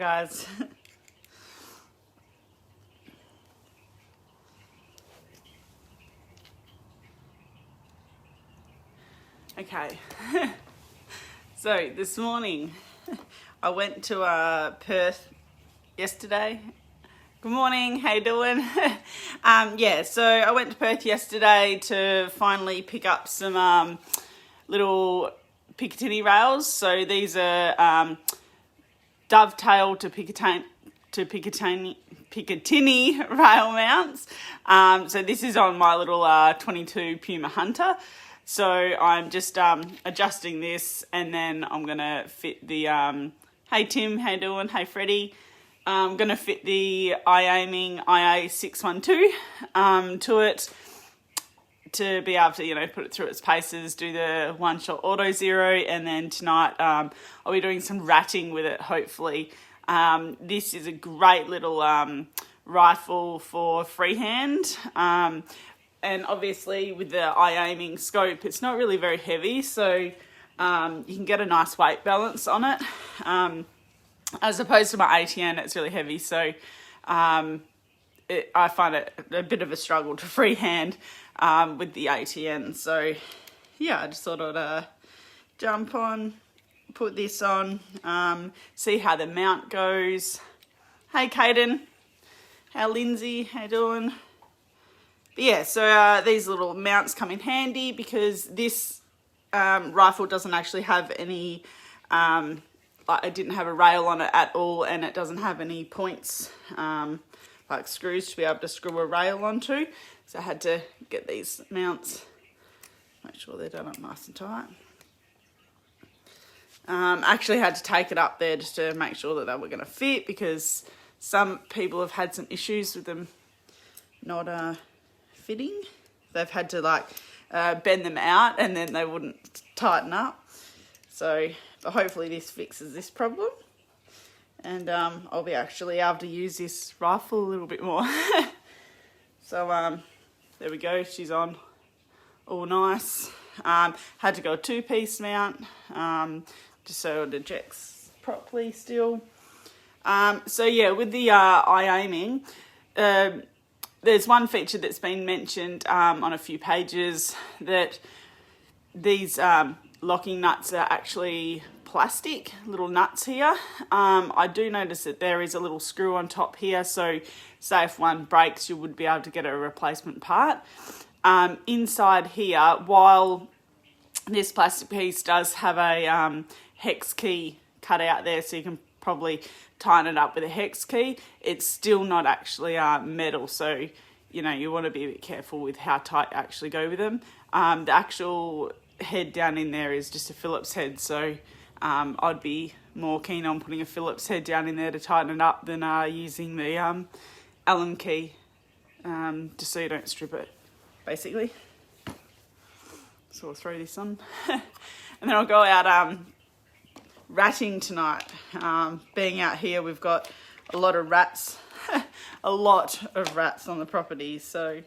guys. Okay. So this morning I went to Perth yesterday. Good morning, how you doing? Yeah, so I went to Perth yesterday to finally pick up some little Picatinny rails. So these are dovetail to Picatinny rail mounts. So this is on my little 22 Puma Hunter. So I'm just adjusting this, and then I'm gonna fit the hey Tim, how you doing? Hey Freddie. I'm gonna fit the iAiming iA-612 to it to be able to, you know, put it through its paces, do the one-shot auto zero, and then tonight I'll be doing some ratting with it, hopefully. This is a great little rifle for freehand. And obviously with the IAiming scope, it's not really very heavy, so you can get a nice weight balance on it. As opposed to my ATN, it's really heavy, so I find it a bit of a struggle to freehand with the ATN. So yeah, I just thought I'd jump on, put this on, see how the mount goes. Hey Caden, how Lindsay, how you doing? But yeah, so these little mounts come in handy because this rifle doesn't actually have any, like it didn't have a rail on it at all, and it doesn't have any points, like screws to be able to screw a rail onto. So I had to get these mounts, make sure they're done up nice and tight. Actually had to take it up there just to make sure that they were going to fit, because some people have had some issues with them not fitting. They've had to like bend them out and then they wouldn't tighten up. So, but hopefully this fixes this problem, and I'll be actually able to use this rifle a little bit more. So there we go, she's on all nice. Had to go a two-piece mount just so it ejects properly still. So yeah, with the iAiming, there's one feature that's been mentioned on a few pages, that these locking nuts are actually plastic, little nuts here. I do notice that there is a little screw on top here, so say if one breaks, you would be able to get a replacement part. Inside here, while this plastic piece does have a hex key cut out there, so you can probably tighten it up with a hex key, it's still not actually metal, so you know you want to be a bit careful with how tight you actually go with them. The actual head down in there is just a Phillips head, so I'd be more keen on putting a Phillips head down in there to tighten it up than using the Allen key, just so you don't strip it, basically. So I'll throw this on and then I'll go out ratting tonight. Being out here, we've got a lot of rats, a lot of rats on the property, so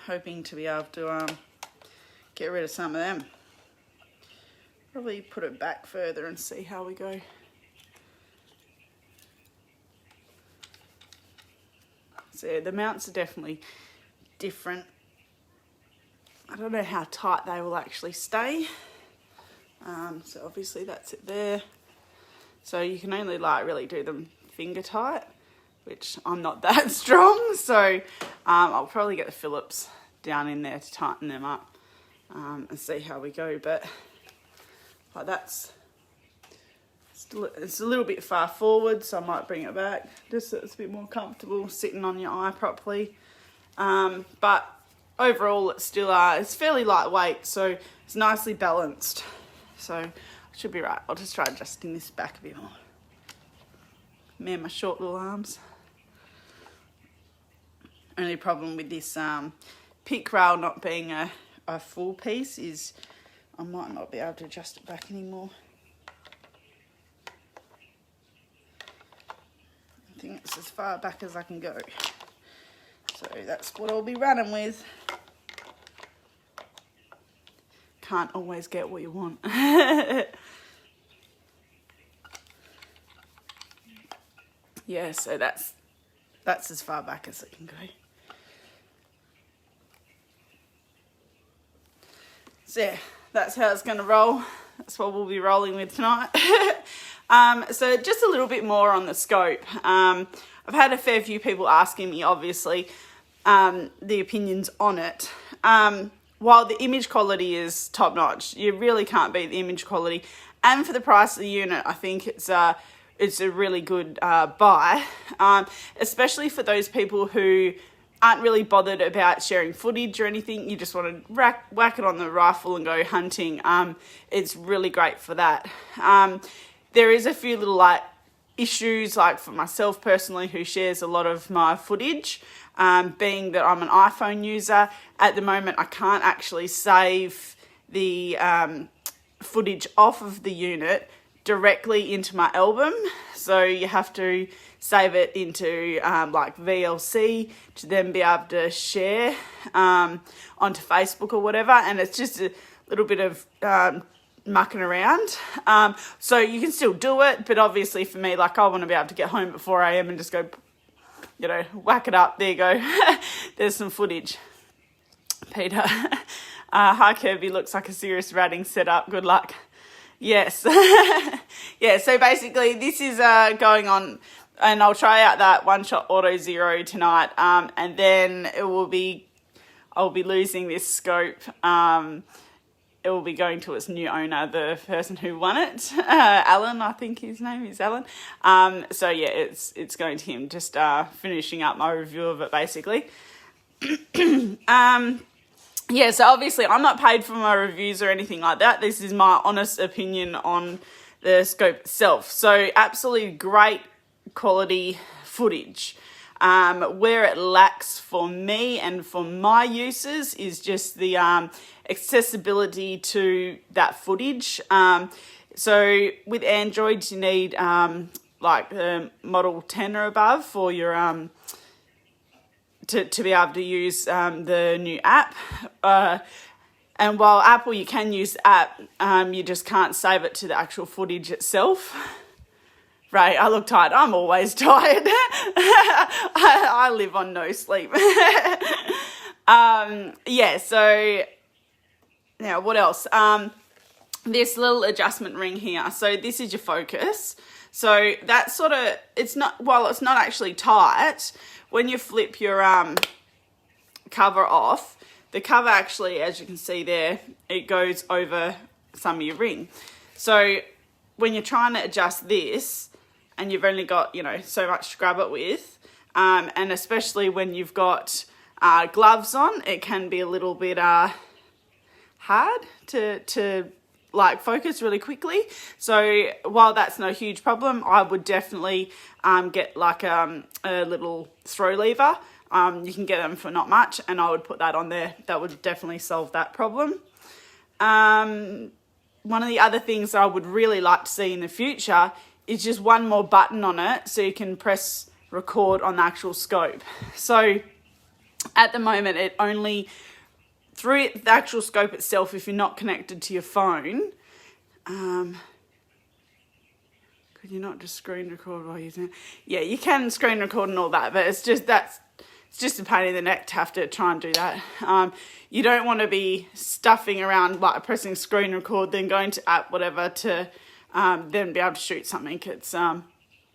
hoping to be able to get rid of some of them. Probably put it back further and see how we go. So yeah, the mounts are definitely different. I don't know how tight they will actually stay. So obviously that's it there. So you can only like really do them finger tight, which I'm not that strong. So I'll probably get the Phillips down in there to tighten them up and see how we go. But like that's still, it's a little bit far forward, so I might bring it back just so it's a bit more comfortable sitting on your eye properly. But overall it's still it's fairly lightweight, so it's nicely balanced. So I should be right. I'll just try adjusting this back a bit more. Man, my short little arms. Only problem with this pick rail not being a full piece is I might not be able to adjust it back anymore. I think it's as far back as I can go. So that's what I'll be running with. Can't always get what you want. yeah, so that's as far back as it can go. So yeah, that's how it's going to roll. That's what we'll be rolling with tonight. So just a little bit more on the scope. I've had a fair few people asking me, obviously, the opinions on it. While the image quality is top notch, you really can't beat the image quality. And for the price of the unit, I think it's a really good buy, especially for those people who aren't really bothered about sharing footage or anything. You just want to whack it on the rifle and go hunting. It's really great for that. There is a few little issues, like for myself personally, who shares a lot of my footage. Being that I'm an iPhone user, at the moment I can't actually save the footage off of the unit directly into my album. So you have to save it into VLC to then be able to share onto Facebook or whatever. And it's just a little bit of mucking around. So you can still do it, but obviously for me, I want to be able to get home at 4 a.m. and just go, whack it up. There you go. There's some footage. Peter. Hi, Kirby. Looks like a serious ratting setup. Good luck. Yes. Yeah, so basically this is going on, and I'll try out that one-shot auto zero tonight, and then I'll be losing this scope. It will be going to its new owner, the person who won it, Alan, I think his name is Alan. So yeah, it's going to him, just finishing up my review of it basically. Yeah, so obviously I'm not paid for my reviews or anything like that. This is my honest opinion on the scope itself. So absolutely great quality footage. Where it lacks for me and for my uses is just the accessibility to that footage. So with Android, you need Model 10 or above for your to be able to use the new app. And while Apple, you can use the app, you just can't save it to the actual footage itself. Right, I look tired. I'm always tired. I live on no sleep. Yeah, so now what else? This little adjustment ring here. So this is your focus. So that sort of, it's not actually tight, when you flip your cover off, the cover actually, as you can see there, it goes over some of your ring. So when you're trying to adjust this, and you've only got, so much to grab it with, and especially when you've got gloves on, it can be a little bit hard to focus really quickly. So while that's no huge problem, I would definitely get a little throw lever. You can get them for not much, and I would put that on there. That would definitely solve that problem. One of the other things that I would really like to see in the future is just one more button on it so you can press record on the actual scope. So at the moment, it only, through the actual scope itself, if you're not connected to your phone, could you not just screen record while you're doing it? Yeah, you can screen record and all that, but it's just a pain in the neck to have to try and do that. You don't want to be stuffing around pressing screen record, then going to app whatever to then be able to shoot something. It's and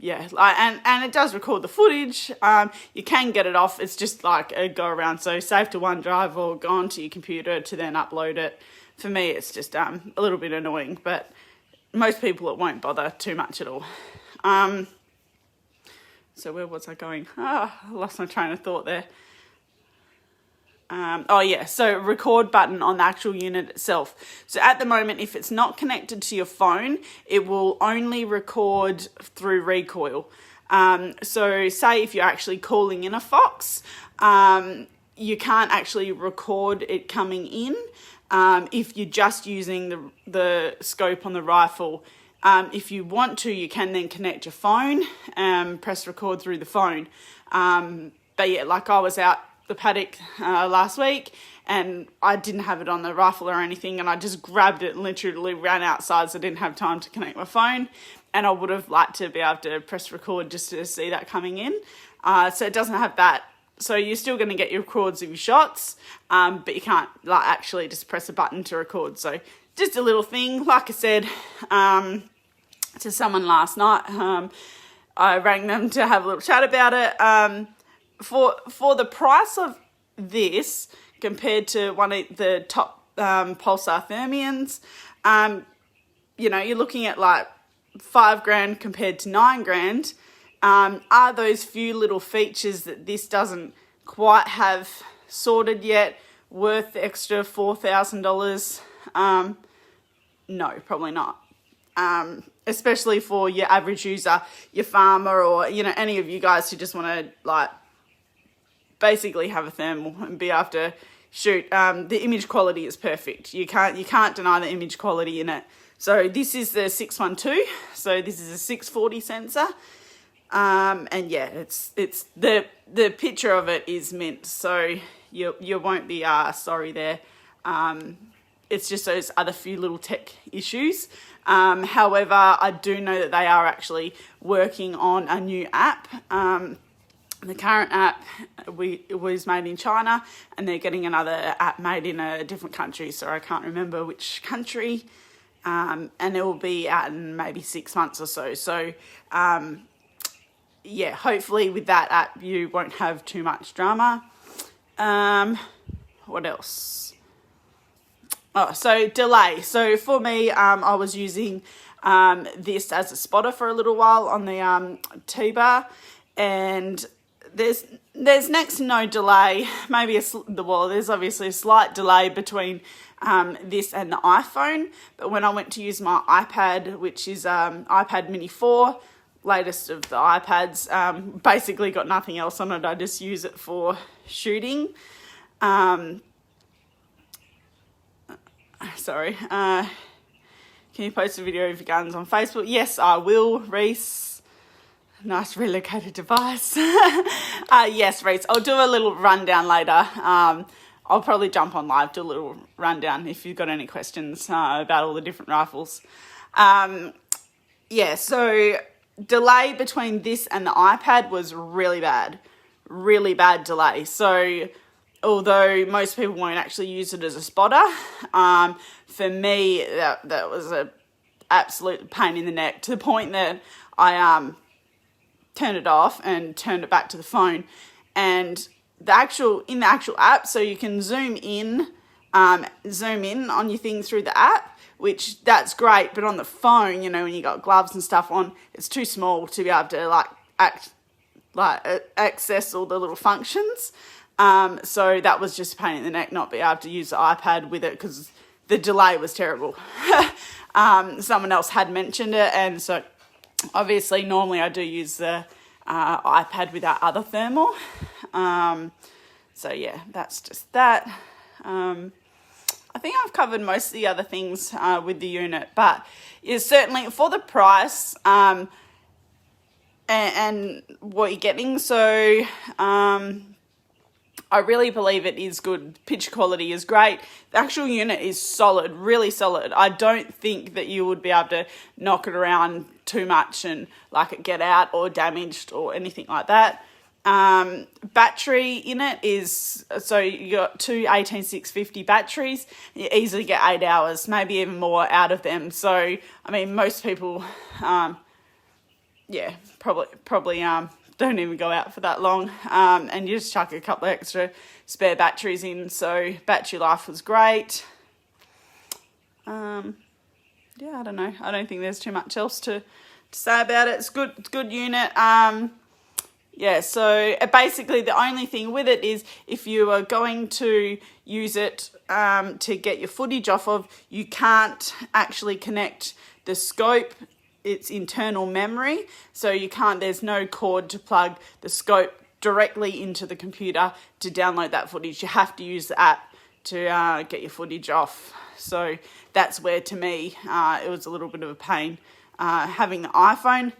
it does record the footage. You can get it off. It's just a go around. So save to OneDrive or go onto your computer to then upload it. For me, it's just a little bit annoying, but most people it won't bother too much at all. So where was I going? I lost my train of thought there. So record button on the actual unit itself. So at the moment, if it's not connected to your phone, it will only record through recoil. So say if you're actually calling in a fox, you can't actually record it coming in. If you're just using the scope on the rifle. If you want to, you can then connect your phone and press record through the phone. But yeah, I was out the paddock last week, and I didn't have it on the rifle or anything, and I just grabbed it and literally ran outside, so I didn't have time to connect my phone, and I would have liked to be able to press record just to see that coming in. So it doesn't have that. So you're still going to get your records of your shots, but you can't like actually just press a button to record. So just a little thing. Like I said to someone last night, I rang them to have a little chat about it. For the price of this compared to one of the top Pulsar Thermians, you know, you're looking at like $5,000 compared to $9,000. Are those few little features that this doesn't quite have sorted yet worth the extra $4,000? No, probably not. Especially for your average user, your farmer, or, you know, any of you guys who just want to like basically have a thermal and be able to shoot. The image quality is perfect. You can't deny the image quality in it. So this is the 612. So this is a 640 sensor. And yeah, it's the picture of it is mint. So you won't be sorry there. It's just those other few little tech issues. However, I do know that they are actually working on a new app. The current app was made in China, and they're getting another app made in a different country. So I can't remember which country. And it will be out in maybe 6 months or so. So, yeah, hopefully with that app you won't have too much drama. What else? Oh, so delay. So for me, I was using this as a spotter for a little while on the T-bar, and there's next to no delay. Maybe there's obviously a slight delay between this and the iPhone, but when I went to use my iPad, which is iPad Mini 4, latest of the iPads, basically got nothing else on it. I just use it for shooting. Sorry. Can you post a video of your guns on Facebook? Yes, I will, Reese. Nice relocated device. Yes, Reese. I'll do a little rundown later. I'll probably jump on live, do a little rundown if you've got any questions about all the different rifles. Yeah, so delay between this and the iPad was really bad delay. So although most people won't actually use it as a spotter, for me that was a absolute pain in the neck, to the point that I turned it off and turned it back to the phone. And in the actual app, so you can zoom in on your thing through the app, which that's great, but on the phone, you know, when you got gloves and stuff on, it's too small to be able to access all the little functions. So that was just a pain in the neck, not be able to use the iPad with it because the delay was terrible. Someone else had mentioned it, and so obviously normally I do use the iPad with our other thermal. So yeah, that's just that. I think I've covered most of the other things with the unit, but it's certainly for the price and what you're getting. So I really believe it is good. Pitch quality is great. The actual unit is solid, really solid. I don't think that you would be able to knock it around too much and like it get out or damaged or anything like that. Battery in it is, so you got two 18650 batteries. You easily get 8 hours, maybe even more out of them. So I mean, most people yeah, probably don't even go out for that long, and you just chuck a couple of extra spare batteries in, so battery life was great. Yeah, I don't know, I don't think there's too much else to say about it. It's good unit. Yeah, so basically the only thing with it is if you are going to use it to get your footage off of, you can't actually connect the scope, its internal memory, so you can't, there's no cord to plug the scope directly into the computer to download that footage. You have to use the app to get your footage off. So that's where, to me, it was a little bit of a pain having the iPhone.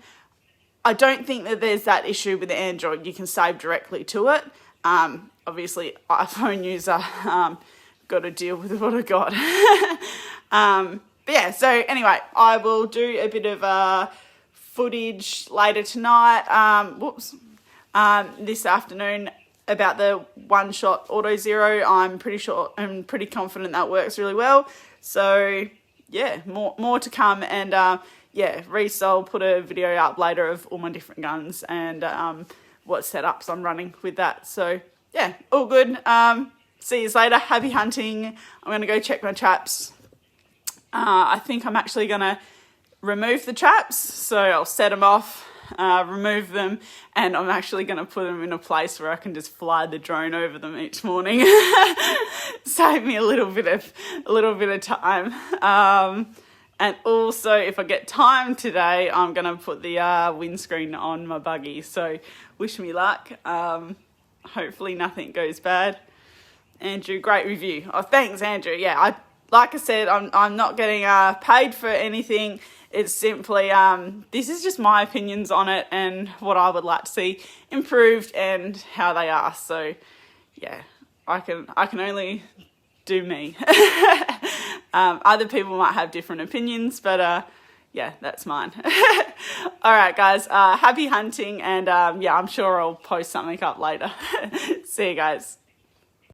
I don't think that there's that issue with the Android. You can save directly to it. Obviously, iPhone user, got to deal with what I got. But yeah, so anyway, I will do a bit of footage later tonight, this afternoon, about the one-shot auto zero. I'm pretty confident that works really well. So yeah, more to come. And yeah, Reese, I'll put a video up later of all my different guns and what setups I'm running with that. So yeah, all good. See you later. Happy hunting. I'm going to go check my traps. I think I'm actually going to remove the traps. So I'll set them off, remove them, and I'm actually going to put them in a place where I can just fly the drone over them each morning. Save me a little bit of time. And also, if I get time today, I'm going to put the windscreen on my buggy. So wish me luck. Hopefully nothing goes bad. Andrew, great review. Oh, thanks, Andrew. Yeah, like I said, I'm not getting paid for anything. It's simply, this is just my opinions on it and what I would like to see improved and how they are. So yeah, I can only do me. Other people might have different opinions, but yeah, that's mine. All right, guys, happy hunting, and yeah, I'm sure I'll post something up later. See you guys.